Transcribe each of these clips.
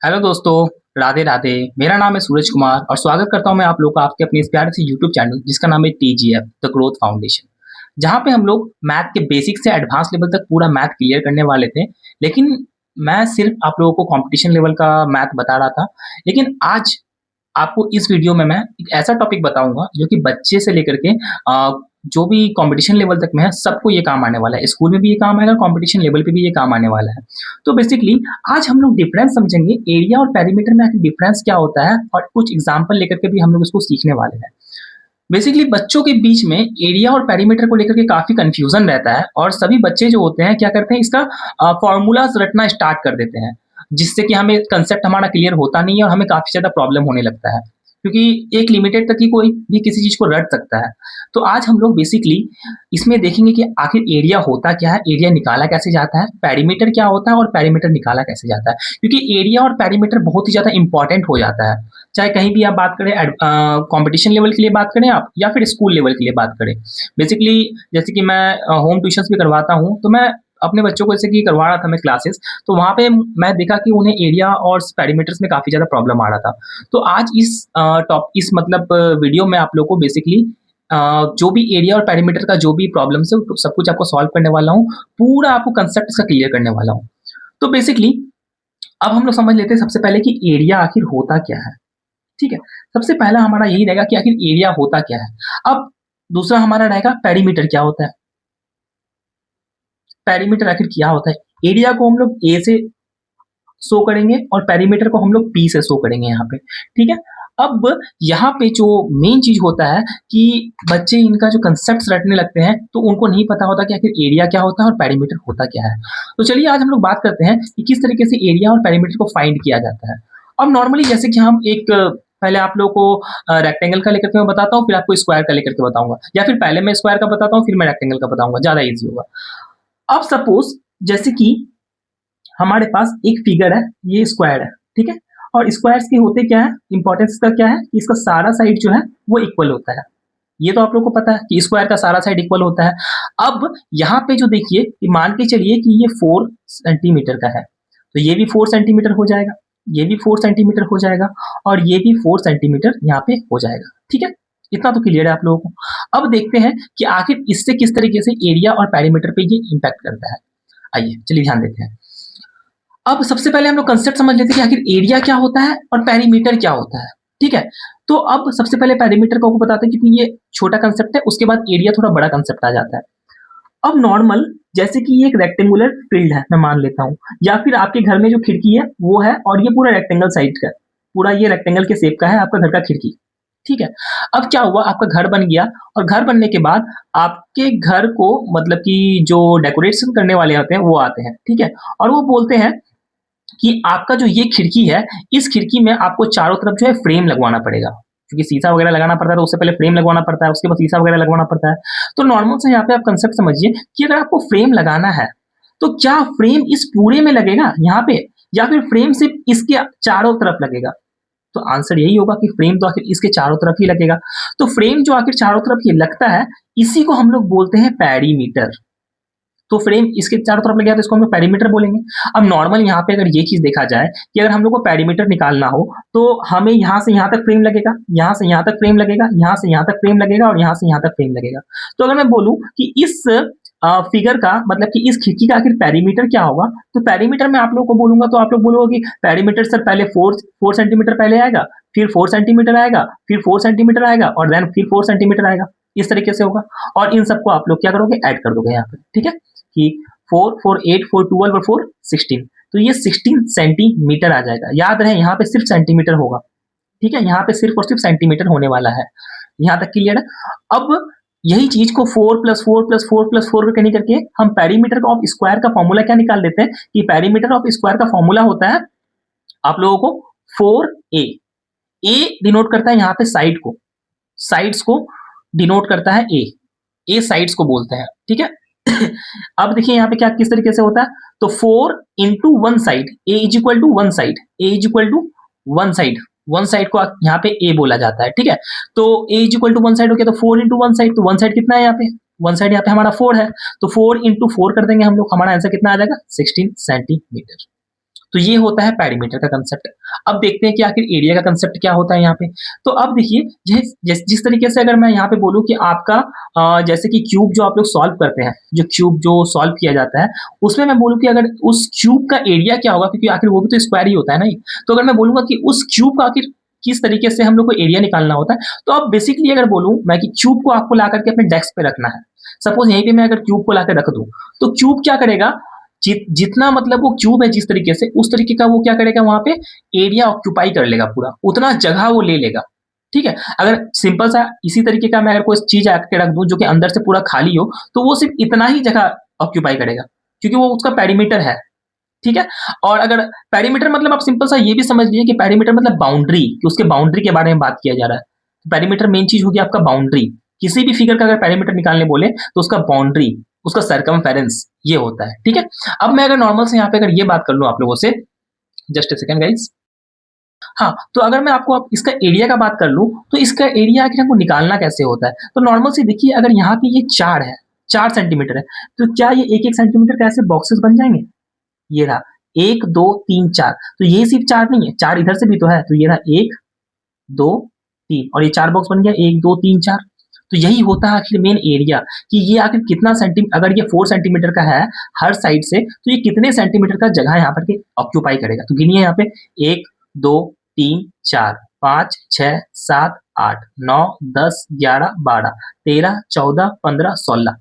Hello दोस्तों, राधे राधे। मेरा नाम है सूरज कुमार और स्वागत करता हूं मैं आप लोग का आपके अपने इस प्यारे से यूट्यूब चैनल जिसका नाम है टीजीएफ द ग्रोथ फाउंडेशन। जहां पे हम लोग मैथ के बेसिक से एडवांस लेवल तक पूरा मैथ क्लियर करने वाले थे। लेकिन मैं सिर्फ आप लोगों को कंपटीशन लेवल का मैथ बता रहा था। लेकिन आज आपको इस वीडियो में मैं एक ऐसा टॉपिक बताऊंगा जो कि बच्चे से लेकर के जो भी कंपटीशन लेवल तक में है सबको ये काम आने वाला है। स्कूल में भी ये काम आएगा, कंपटीशन लेवल पे भी ये काम आने वाला है। तो बेसिकली आज हम लोग डिफरेंस समझेंगे, एरिया और पेरीमीटर में आखिर डिफरेंस क्या होता है और कुछ एग्जांपल लेकर के भी हम लोग इसको सीखने वाले हैं। बेसिकली बच्चों के बीच में एरिया और पेरीमीटर को लेकर के काफी कंफ्यूजन रहता है और सभी बच्चे जो होते हैं क्या करते हैं, इसका फॉर्मूलाज रटना स्टार्ट कर देते हैं, जिससे कि हमें कंसेप्ट हमारा क्लियर होता नहीं है और हमें काफी ज्यादा प्रॉब्लम होने लगता है, क्योंकि एक लिमिटेड तक ही कोई भी किसी चीज को रट सकता है। तो आज हम लोग बेसिकली इसमें देखेंगे कि आखिर एरिया होता क्या है, एरिया निकाला कैसे जाता है, पेरीमीटर क्या होता है और पेरीमीटर निकाला कैसे जाता है। क्योंकि एरिया और पेरीमीटर बहुत ही ज्यादा इंपॉर्टेंट हो जाता है, चाहे कहीं भी आप बात करें, कंपटीशन लेवल के लिए बात करें आप या फिर स्कूल लेवल के लिए बात करें। बेसिकली जैसे कि मैं होम ट्यूशंस भी करवाता हूँ, तो मैं अपने बच्चों को जैसे कि करवा रहा था मैं क्लासेस, तो वहाँ पे मैं देखा कि उन्हें एरिया और पेरीमीटर्स में काफ़ी ज़्यादा प्रॉब्लम आ रहा था। तो आज इस मतलब वीडियो में आप लोग को बेसिकली जो भी एरिया और पेरीमीटर का जो भी प्रॉब्लम्स है तो सब कुछ आपको सॉल्व करने वाला हूँ, पूरा आपको कंसेप्ट इसका क्लियर करने वाला हूँ। तो बेसिकली अब हम लोग समझ लेते हैं सबसे पहले कि एरिया आखिर होता क्या है। ठीक है, सबसे पहला हमारा यही रहेगा कि आखिर एरिया होता क्या है। अब दूसरा हमारा रहेगा पेरीमीटर क्या होता है। पेरीमीटर आखिर क्या होता है। एरिया को हम लोग ए से शो करेंगे और पेरीमीटर को हम लोग पी से शो करेंगे यहाँ पे। ठीक है, अब यहाँ पे जो मेन चीज होता है कि बच्चे इनका जो कंसेप्ट रटने लगते हैं तो उनको नहीं पता होता कि आखिर एरिया क्या होता है और पेरीमीटर होता क्या है। तो चलिए आज हम लोग बात करते हैं कि किस तरीके से एरिया और पेरीमीटर को फाइंड किया जाता है। अब नॉर्मली जैसे कि हम एक पहले आप लोगों को रेक्टेंगल का लेकर के मैं बताता हूँ, फिर आपको स्क्वायर का लेकर के बताऊंगा, या फिर पहले मैं स्क्वायर का बताता हूँ फिर मैं रेक्टेंगल का बताऊंगा, ज्यादा ईजी होगा। अब सपोज जैसे कि हमारे पास एक फिगर है, ये स्क्वायर है। ठीक है, और स्क्वायर्स के होते क्या है, इंपॉर्टेंस का क्या है कि इसका सारा साइड जो है वो इक्वल होता है। ये तो आप लोग को पता है कि स्क्वायर का सारा साइड इक्वल होता है। अब यहाँ पे जो देखिए कि मान के चलिए कि ये 4 सेंटीमीटर का है, तो ये भी 4 सेंटीमीटर हो जाएगा, ये भी 4 सेंटीमीटर हो जाएगा और ये भी 4 सेंटीमीटर यहाँ पे हो जाएगा। ठीक है, इतना तो क्लियर है आप लोगों को। अब देखते हैं कि आखिर इससे किस तरीके से एरिया और पेरीमीटर पे ये इंपैक्ट करता है। आइए चलिए ध्यान देते हैं। अब सबसे पहले हम लोग कंसेप्ट समझ लेते हैं कि आखिर एरिया क्या होता है और पेरीमीटर क्या होता है। ठीक है, तो अब सबसे पहले पेरीमीटर को आपको बताते हैं क्योंकि ये छोटा कंसेप्ट है, उसके बाद एरिया थोड़ा बड़ा कंसेप्ट आ जाता है। अब नॉर्मल जैसे कि ये एक रेक्टेंगुलर फील्ड है मैं मान लेता हूँ, या फिर आपके घर में जो खिड़की है वो है और ये पूरा रेक्टेंगल साइज का है, पूरा ये रेक्टेंगल के शेप का है आपका घर का खिड़की। ठीक है, अब क्या हुआ, आपका घर बन गया और घर बनने के बाद आपके घर को मतलब कि जो डेकोरेशन करने वाले होते हैं वो आते हैं। ठीक है, और वो बोलते हैं कि आपका जो ये खिड़की है, इस खिड़की में आपको चारों तरफ जो है फ्रेम लगवाना पड़ेगा, क्योंकि शीशा वगैरह लगाना पड़ता है तो उससे पहले फ्रेम लगवाना पड़ता है, उसके बाद शीशा वगैरह लगवाना पड़ता है। तो नॉर्मल से यहाँ पे आप कंसेप्ट समझिए कि अगर आपको फ्रेम लगाना है तो क्या फ्रेम इस पूरे में लगेगा यहाँ पे, या फिर फ्रेम सिर्फ इसके चारों तरफ लगेगा। तो आंसर यही होगा कि फ्रेम तो आखिर इसके चारों तरफ ही लगेगा। तो फ्रेम जो आखिर चारों तरफ ये लगता है, इसी को हम लोग बोलते हैं पेरीमीटर। तो फ्रेम इसके चारों तरफ लग गया तो इसको हम लोग पेरीमीटर बोलेंगे। अब नॉर्मल यहाँ पे अगर ये चीज देखा जाए कि अगर हम लोग को पेरीमीटर निकालना हो तो हमें यहाँ से यहाँ तक फ्रेम लगेगा, यहाँ से यहाँ तक फ्रेम लगेगा, यहाँ से यहाँ तक फ्रेम लगेगा और यहाँ से यहाँ तक फ्रेम लगेगा। तो अगर मैं बोलूं कि इस फिगर का मतलब कि इस खिड़की का आखिर पेरीमीटर क्या होगा, तो पेरीमीटर में आप लोग को बोलूंगा तो आप लोग बोलोगे कि पेरीमीटर सर पहले 4 सेंटीमीटर पहले आएगा, फिर 4 सेंटीमीटर आएगा, फिर 4 सेंटीमीटर आएगा और देन फिर 4 सेंटीमीटर आएगा। इस तरीके से होगा और इन सबको आप लोग क्या करोगे, ऐड कर दोगे यहाँ पे। ठीक है, कि 4 4 8 4 12 और 4 16, तो ये 16 सेंटीमीटर आ जाएगा। याद रहे यहाँ पे सिर्फ सेंटीमीटर होगा। ठीक है, यहाँ पे सिर्फ और सिर्फ सेंटीमीटर होने वाला है। यहाँ तक क्लियर है। अब यही चीज को 4 प्लस 4 प्लस 4 प्लस 4 करके नहीं करके हम पेरीमीटर ऑफ स्क्वायर का फॉर्मूला क्या निकाल देते हैं कि पेरीमीटर ऑफ स्क्वायर का फॉर्मूला होता है आप लोगों को 4a। ए डिनोट करता है यहाँ पे साइड को, साइड्स को डिनोट करता है ए साइड्स को बोलते हैं। ठीक है, अब देखिए यहाँ पे क्या किस तरीके से होता है, तो 4 into one side, A is equal to one side, A is equal to one side, one side को यहाँ पे ए बोला जाता है। ठीक है, तो A is equal to one side हो गया, तो 4 इंटू वन साइड, तो वन साइड कितना है यहाँ पे, वन साइड यहाँ पे हमारा 4 है, तो 4 इंटू 4 कर देंगे हम लोग, हमारा आंसर कितना आ जाएगा 16 सेंटीमीटर। तो ये होता है पेरीमीटर का कंसेप्ट। अब देखते हैं कि आखिर एरिया का कंसेप्ट क्या होता है यहाँ पे। तो अब देखिए जिस तरीके से अगर मैं यहाँ पे बोलूँ कि आपका जैसे कि क्यूब जो आप लोग सॉल्व करते हैं, जो क्यूब जो सॉल्व किया जाता है, उसमें मैं बोलूँ कि अगर उस क्यूब का एरिया क्या होगा, क्योंकि आखिर वो भी तो स्क्वायर ही होता है ना। तो अगर मैं बोलूंगा कि उस क्यूब का आखिर किस तरीके से हम लोग को एरिया निकालना होता है, तो अब बेसिकली अगर बोलूं मैं कि क्यूब को आपको ला करके अपने डेस्क पे रखना है। सपोज यहीं पे मैं अगर क्यूब को लाकर रख दूं, तो क्यूब क्या करेगा, जितना मतलब वो क्यूब है जिस तरीके से, उस तरीके का वो क्या करेगा, वहां पे एरिया ऑक्यूपाई कर लेगा, पूरा उतना जगह वो ले लेगा। ठीक है। अगर सिंपल सा इसी तरीके का मैं अगर कोई चीज आके रख दूं जो कि अंदर से पूरा खाली हो, तो वो सिर्फ इतना ही जगह ऑक्यूपाई करेगा, क्योंकि वो उसका पेरीमीटर है। ठीक है। और अगर पेरीमीटर मतलब आप सिंपल सा ये भी समझ लीजिए कि पेरीमीटर मतलब बाउंड्री, कि उसके बाउंड्री के बारे में बात किया जा रहा है। तो पेरीमीटर मेन चीज होगी आपका बाउंड्री। किसी भी फिगर का अगर पेरीमीटर निकालने बोले तो उसका बाउंड्री, उसका सर्कमफेरेंस ये होता है। ठीक है। अब मैं अगर नॉर्मल से यहाँ पे अगर ये बात कर लूं आप लोगों से, जस्ट ए सेकंड गाइस। हाँ, तो अगर मैं आपको इसका एरिया का बात कर लूं, तो इसका एरिया आखिर हमको निकालना कैसे होता है। तो नॉर्मल से देखिए, अगर यहाँ पे ये 4 है, 4 सेंटीमीटर है, तो क्या ये एक एक सेंटीमीटर का ऐसे बॉक्सेस बन जाएंगे। ये रहा 1 2 3 4। तो ये सिर्फ 4 नहीं है, 4 इधर से भी तो है। तो ये रहा 1 2 3, और ये 4 बॉक्स बन गया 1 2 3 4। तो यही होता है आखिर मेन एरिया, कि ये आखिर कितना सेंटीमीटर, अगर ये 4 सेंटीमीटर का है हर साइड से, तो ये कितने सेंटीमीटर का जगह यहाँ पर ऑक्यूपाई करेगा। तो गिनिए यहाँ पे 1 2 3 4 5 6 7 8 9 10 11 12 13 14 15 16।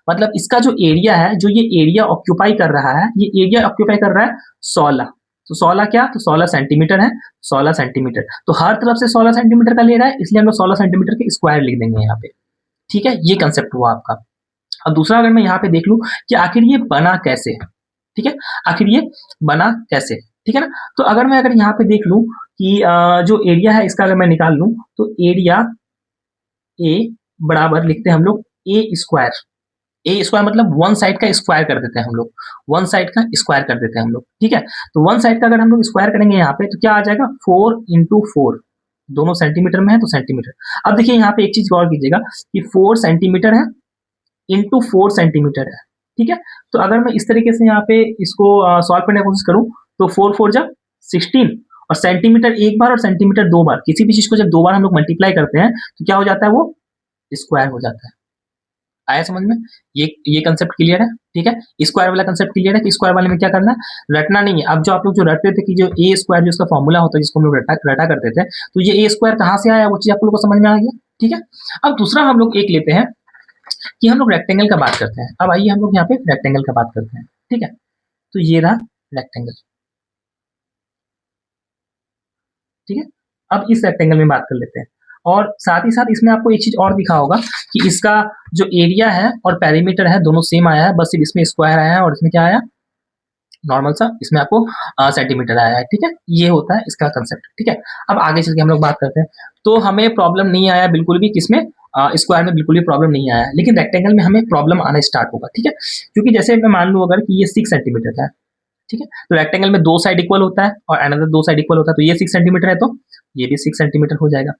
मतलब इसका जो एरिया है, जो ये एरिया ऑक्यूपाई कर रहा है, ये एरिया ऑक्यूपाई कर रहा है 16। तो 16 क्या, तो 16 सेंटीमीटर है, 16 सेंटीमीटर। तो हर तरफ से 16 सेंटीमीटर का ले रहा है, इसलिए हम लोग 16 सेंटीमीटर के स्क्वायर लिख देंगे यहाँ पे। ठीक है, ये कंसेप्ट हुआ आपका। अब दूसरा अगर मैं यहाँ पे देख लूं कि आखिर ये बना कैसे। ठीक है, आखिर ये बना कैसे। ठीक है ना। तो अगर मैं अगर यहाँ पे देख लूं कि जो एरिया है इसका अगर मैं निकाल लूं, तो एरिया ए बराबर लिखते हैं हम लोग ए स्क्वायर। ए स्क्वायर मतलब वन साइड का स्क्वायर कर देते हैं हम लोग, वन साइड का स्क्वायर कर देते हैं हम लोग। ठीक है। तो वन साइड का अगर हम लोग स्क्वायर करेंगे यहाँ पे, तो क्या आ जाएगा 4 × 4। दोनों सेंटीमीटर में है तो सेंटीमीटर। अब देखिए यहाँ पे एक चीज गौर कीजिएगा कि 4 सेंटीमीटर है इंटू 4 सेंटीमीटर है। ठीक है। तो अगर मैं इस तरीके से यहाँ पे इसको सॉल्व करने की कोशिश करूँ, तो 4 4 जा 16, और सेंटीमीटर एक बार और सेंटीमीटर दो बार, किसी भी चीज को जब दो बार हम लोग मल्टीप्लाई करते हैं तो क्या हो जाता है, वो स्क्वायर हो जाता है। आया समझ में। ये कंसेप्ट क्लियर है। ठीक है। स्क्वायर वाला कंसेप्ट क्लियर है कि स्क्वायर वाले में क्या करना है, रटना नहीं है। अब जो आप लोग जो रटते थे कि जो ए स्क्वायर जो उसका फॉर्मूला होता है जिसको हम लोग रटा करते थे, तो ये ए स्क्वायर कहाँ से आया, वो चीज आप लोग को समझ में आ गया। ठीक है। अब दूसरा हम लोग एक लेते हैं कि हम लोग रेक्टेंगल का बात करते हैं। अब आइए हम लोग यहाँ पे रेक्टेंगल का बात करते हैं। ठीक है। तो ये रहा रेक्टेंगल। ठीक है। अब इस रेक्टेंगल में बात कर लेते हैं, और साथ ही साथ इसमें आपको एक चीज और दिखा होगा कि इसका जो एरिया है और पेरीमीटर है दोनों सेम आया है, बस सिर्फ इसमें स्क्वायर आया है और इसमें क्या आया, नॉर्मल सा, इसमें आपको सेंटीमीटर आया है। ठीक है। ये होता है इसका कंसेप्ट। ठीक है। अब आगे चल के हम लोग बात करते हैं। तो हमें प्रॉब्लम नहीं आया बिल्कुल भी, किसमें, स्क्वायर में बिल्कुल भी प्रॉब्लम नहीं आया, लेकिन रेक्टेंगल में हमें प्रॉब्लम आना स्टार्ट होगा। ठीक है। क्योंकि जैसे मैं मान लूँ अगर कि ये 6 सेंटीमीटर का है। ठीक है। तो रेक्टेंगल में दो साइड इक्वल होता है और अनदर दो साइड इक्वल होता है। तो ये 6 सेंटीमीटर है तो ये भी 6 सेंटीमीटर हो जाएगा।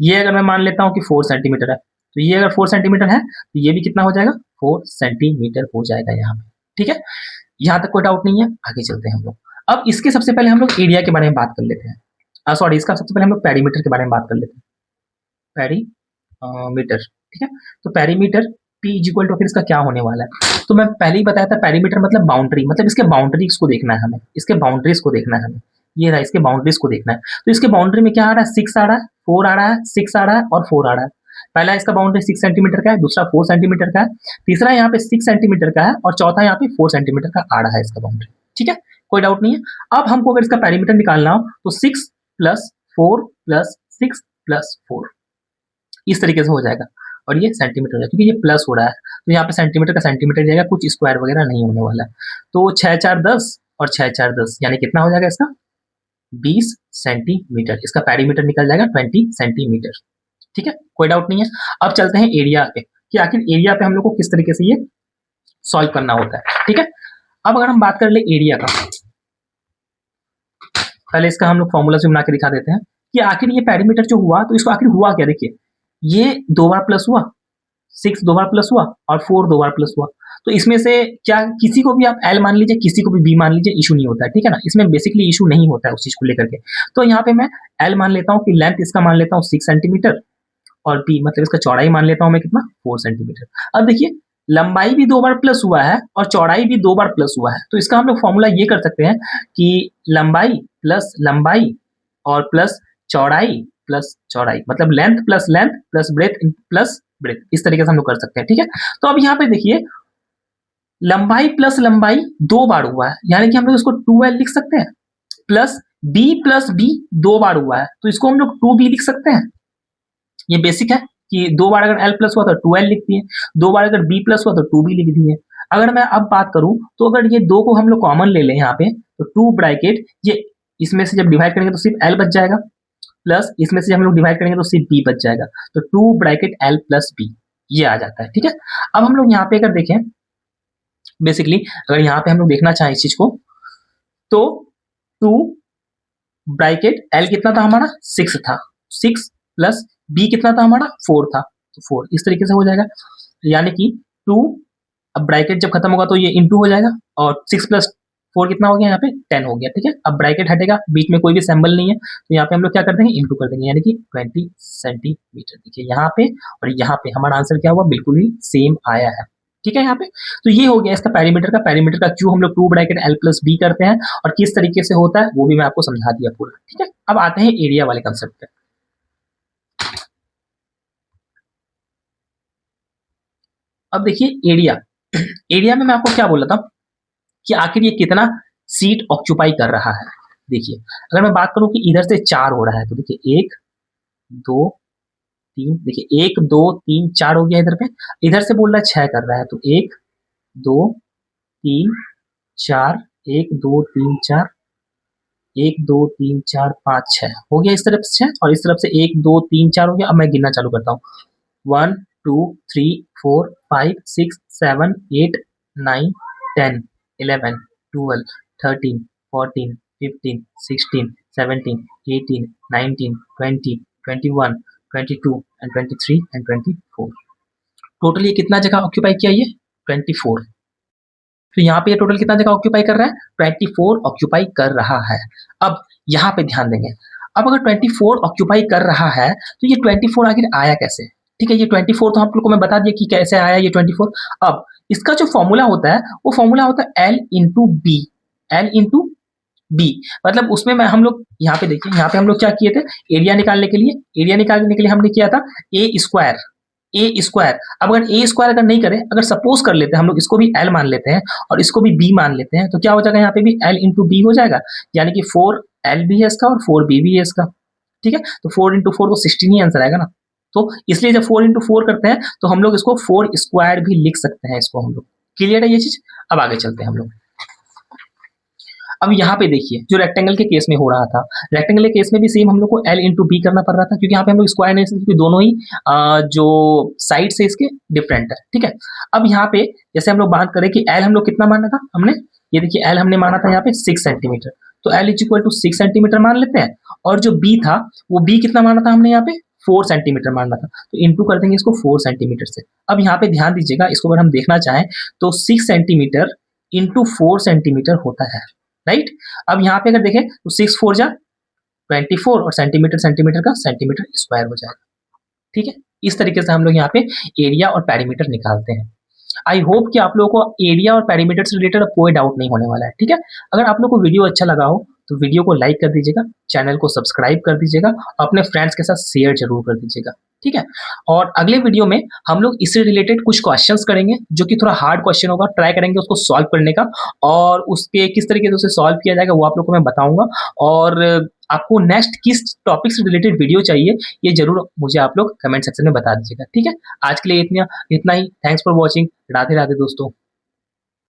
ये अगर मैं मान लेता हूँ कि 4 सेंटीमीटर है, तो ये अगर 4 सेंटीमीटर है तो ये भी कितना हो जाएगा, 4 सेंटीमीटर हो जाएगा यहाँ पे। ठीक है। यहाँ तक कोई डाउट नहीं है। आगे चलते हैं हम लोग। अब इसके सबसे पहले हम लोग एरिया के बारे में बात कर लेते हैं। सॉरी, इसका सबसे पहले हम लोग पेरीमीटर के बारे में बात कर लेते हैं। पेरीमीटर। ठीक है। तो perimeter P is equal to, फिर इसका क्या होने वाला है, तो मैं पहले ही बताया था पेरीमीटर मतलब बाउंड्री, मतलब इसके बाउंड्रीज को देखना है हमें, इसके बाउंड्रीज को देखना है हमें। ये रहा, इसके बाउंड्रीज को देखना है। तो इसके बाउंड्री में क्या आ रहा है, 6 आ रहा है, 4 आ रहा है, 6 आ रहा है और 4 आ रहा है। पहला इसका बाउंड्री 6 सेंटीमीटर का है, दूसरा 4 सेंटीमीटर का है, तीसरा यहाँ पे 6 सेंटीमीटर का है और चौथा यहाँ पे 4 सेंटीमीटर का आ रहा है इसका बाउंड्री। ठीक है, कोई डाउट नहीं है। अब हमको अगर इसका पेरीमीटर निकालना हो तो 6 + 4 + 6 + 4 इस तरीके से हो जाएगा, और ये सेंटीमीटर हो जाएगा क्योंकि ये प्लस हो रहा है, तो यहाँ पे सेंटीमीटर का सेंटीमीटर जाएगा, कुछ स्क्वायर वगैरह नहीं होने वाला है। तो 6 4 10 और 6 4 10 यानी कितना हो जाएगा इसका, 20 सेंटीमीटर। इसका पेरीमीटर निकल जाएगा 20 सेंटीमीटर। ठीक है, कोई डाउट नहीं है। अब चलते हैं एरिया पे कि आखिर एरिया पे हम लोग को किस तरीके से ये सॉल्व करना होता है। ठीक है। अब अगर हम बात कर ले एरिया का, पहले इसका हम लोग फॉर्मूला से बना के दिखा देते हैं कि आखिर ये पेरीमीटर जो हुआ, तो इसको आखिर हुआ क्या। देखिए, ये 2 बार प्लस हुआ, 6 2 बार प्लस हुआ और 4 2 बार प्लस हुआ, तो इसमें से क्या किसी को भी आप एल मान लीजिए, किसी को भी बी मान लीजिए, इशू नहीं होता है, ठीक है ना। इसमें बेसिकली इशू नहीं होता है उस चीज को लेकर के। तो यहाँ पे मैं एल मान लेता हूँ कि लेंथ इसका मान लेता हूँ 6 सेंटीमीटर, और बी मतलब इसका चौड़ाई मान लेता हूँ मैं कितना 4 सेंटीमीटर। अब देखिए लंबाई भी 2 बार प्लस हुआ है और चौड़ाई भी 2 बार प्लस हुआ है, तो इसका हम लोग फॉर्मूला ये कर सकते हैं कि लंबाई और प्लस चौड़ाई प्लस चौड़ाई, मतलब length plus breadth plus breadth, इस तरीके से हम लोग कर सकते हैं, ठीक है। तो अब यहाँ पे देखिए लंबाई प्लस लंबाई 2 बार हुआ है, यानी कि हम लोग इसको 2l लिख सकते हैं, प्लस बी 2 बार हुआ है, तो इसको हम लोग 2b लिख सकते हैं। ये बेसिक है कि 2 बार अगर l प्लस हुआ तो 2l लिख दिए, 2 बार अगर b प्लस हुआ तो 2b लिख दिए। अगर मैं अब बात करूं तो अगर ये 2 को हम लोग कॉमन ले लें यहाँ पे, तो 2 ब्रैकेट ये इसमें से जब डिवाइड करेंगे तो सिर्फ l बच जाएगा, प्लस इसमें से हम लोग डिवाइड करेंगे तो सिर्फ b बच जाएगा, तो 2 ब्रैकेट l प्लस b ये आ जाता है, ठीक है। अब हम लोग यहाँ पे अगर देखें बेसिकली, अगर यहाँ पे हम लोग देखना चाहें इस चीज को, तो 2 ब्रैकेट l कितना था हमारा 6 था, 6 प्लस b कितना था हमारा 4 था, तो 4 इस तरीके से हो जाएगा, यानी कि 2, अब ब्रैकेट जब खत्म होगा तो ये इंटू हो जाएगा, और 6 प्लस 4 कितना हो गया यहाँ पे 10 हो गया, ठीक है। अब ब्रैकेट हटेगा, बीच में कोई भी सिंबल नहीं है, तो यहाँ पे हम लोग क्या कर देंगे इंटू कर देंगे, यानी कि 20 सेंटीमीटर। देखिए यहाँ पे और यहाँ पे हमारा आंसर क्या हुआ, बिल्कुल ही सेम आया है, ठीक है। यहाँ पे तो ये हो गया इसका पैरीमीटर का क्यों हम लोग 2 ब्रैकेट l प्लस b करते हैं और किस तरीके से होता है वो भी मैं आपको समझा दिया पूरा, ठीक है। अब आते हैं एरिया वाले कंसेप्ट पे। अब देखिए एरिया में मैं आपको क्या बोला था कि आखिर ये कितना सीट ऑक्यूपाई कर रहा है। देखिए अगर मैं बात करूं कि इधर से 4 हो रहा है, तो देखिए 1 2 3, देखिए 1 2 3 4 हो गया इधर पे, इधर से बोल रहा है 6 कर रहा है, तो 1 2 3 4, 1 2 3 4, 1 2 3 4 5 6 हो गया इस तरफ से 6, और इस तरफ से 1 2 3 4 हो गया। अब मैं गिनना चालू करता हूँ, 1 2 3 4 5 6 7 8 9 10 11 12 13 14 15 16 17 18 19 20 21 22 एंड 23 एंड 24। टोटल ये कितना जगह ऑक्यूपाई किया, ये 24। तो यहाँ पे ये टोटल कितना जगह ऑक्यूपाई कर रहा है, 24 ऑक्यूपाई कर रहा है। अब यहाँ पे ध्यान देंगे, अब अगर 24 ऑक्यूपाई कर रहा है तो ये 24 आखिर आया कैसे, ठीक है। ये 24 तो आप लोग को मैं बता दिया कि कैसे आया ये 24। अब इसका जो फॉर्मूला होता है वो फॉर्मूला होता है L इंटू बी, मतलब उसमें मैं हम लोग यहाँ पे देखिए, यहाँ पे हम लोग क्या किए थे, एरिया निकालने के लिए हमने किया था ए स्क्वायर। अब अगर ए स्क्वायर अगर नहीं करें, अगर सपोज कर लेते हैं हम लोग इसको भी एल मान लेते हैं और इसको भी बी मान लेते हैं, तो क्या हो जाएगा यहाँ पे भी एल इंटू बी हो जाएगा, यानी कि 4l भी है इसका और 4b भी है इसका, ठीक है। तो 4 इंटू 4 तो 16 ही आंसर आएगा ना, तो इसलिए जब 4 इंटू 4 करते हैं तो हम लोग इसको 4 स्क्वायर भी लिख सकते हैं, इसको हम लोग, क्लियर है ये चीज। अब आगे चलते हैं हम लोग। अब यहाँ पे देखिए जो रेक्टेंगल के केस में हो रहा था, रेक्टेंगल के केस में भी सेम हम लोग को L इंटू बी करना पड़ रहा था, क्योंकि यहाँ पे हम लोग स्क्वायर नहीं सकते, दोनों ही जो साइड से इसके डिफरेंट है, ठीक है। अब यहाँ पे जैसे हम लोग बात करें कि L हम लोग कितना माना था हमने, ये देखिए L हमने माना था यहाँ पे 6 सेंटीमीटर, तो L is equal to 6 centimetre मान लेते हैं, और जो B था वो B कितना माना था हमने यहाँ पे 4 सेंटीमीटर मानना था, तो इंटू कर देंगे इसको 4 सेंटीमीटर से। अब यहाँ पे ध्यान दीजिएगा, इसको अगर हम देखना चाहें तो 6 सेंटीमीटर इंटू 4 सेंटीमीटर होता है, राइट। अब यहाँ पे अगर देखें तो 6 4 जा 24 और सेंटीमीटर का सेंटीमीटर स्क्वायर हो जाएगा, ठीक है। इस तरीके से हम लोग यहाँ पे एरिया और पेरीमीटर निकालते हैं। आई होप कि आप लोगों को एरिया और पेरीमीटर से रिलेटेड कोई डाउट नहीं होने वाला है, ठीक है। अगर आप लोग को वीडियो अच्छा लगा हो तो वीडियो को लाइक कर दीजिएगा, चैनल को सब्सक्राइब कर दीजिएगा, अपने फ्रेंड्स के साथ शेयर जरूर कर दीजिएगा, ठीक है। और अगले वीडियो में हम लोग इससे रिलेटेड कुछ क्वेश्चंस करेंगे जो कि थोड़ा हार्ड क्वेश्चन होगा, ट्राई करेंगे उसको सॉल्व करने का, और उसके किस तरीके से उसे सॉल्व किया जाएगा वो आप लोग को मैं बताऊंगा। और आपको नेक्स्ट किस टॉपिक से रिलेटेड वीडियो चाहिए ये जरूर मुझे आप लोग कमेंट सेक्शन में बता दीजिएगा, ठीक है। आज के लिए इतना ही, thanks for watching, Radhe Radhe दोस्तों।